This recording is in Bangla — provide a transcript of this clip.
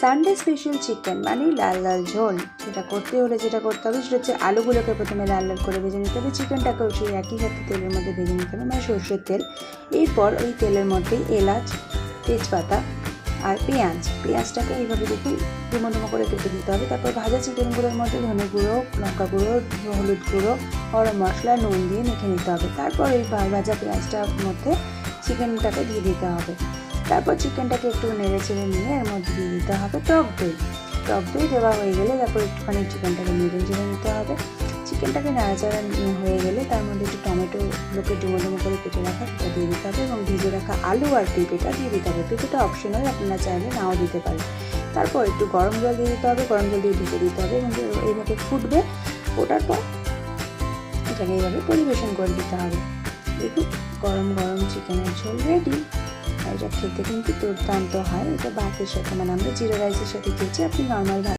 সানডে স্পেশাল চিকেন মানে লাল লাল ঝোল। সেটা করতে হলে যেটা করতে হবে সেটা হচ্ছে আলুগুলোকে প্রথমে লাল লাল করে ভেজে নিতে হবে, চিকেনটাকেও সেই একই সাথে তেলের মধ্যে ভেজে নিতে হবে, মানে সর্ষের তেল। এরপর ওই তেলের মধ্যেই এলাচ, তেজপাতা আর পেঁয়াজটাকে এইভাবে দেখুন ডুমো ডুমো করে কেটে দিতে হবে। তারপর ভাজা চিকেনগুলোর মধ্যে ধনে গুঁড়ো, লঙ্কা গুঁড়ো, হলুদ গুঁড়ো, গরম মশলা, নুন দিয়ে মেখে নিতে হবে। তারপর ওই ভাজা পেঁয়াজটার মধ্যে চিকেনটাকে দিয়ে দিতে হবে। তারপর চিকেনটাকে একটু নেড়ে চেড়ে নিয়ে এর মধ্যে দিয়ে দিতে হবে টক দই দেওয়া হয়ে গেলে তারপর একটুখানি চিকেনটাকে নেড়ে চেড়ে নিতে হবে। চিকেনটাকে নাড়াচাড়া হয়ে গেলে তার মধ্যে একটু টমেটোগুলোকে ডুমো ডুমো করে কেটে রাখা সেটা দিয়ে দিতে হবে এবং ভেজে রাখা আলু আর পেঁপেটা দিয়ে দিতে হবে। পেঁপেটা অপশনাল, আপনারা চাইলে নাও দিতে পারেন। তারপর একটু গরম জল দিয়ে দিতে হবে, গরম জল দিয়ে ঢেকে দিতে হবে এবং এইভাবে ফুটবে। ফোটার পর এটাকে এইভাবে পরিবেশন করে দিতে হবে। দেখুন গরম গরম চিকেনের ঝোল রেডি। আর এটা খেতে কিন্তু দুর্দান্ত হয়। এটা ভাতের সাথে, মানে আমরা জিরা রাইসের সাথে খেয়েছি, আপনি নর্মাল ভাত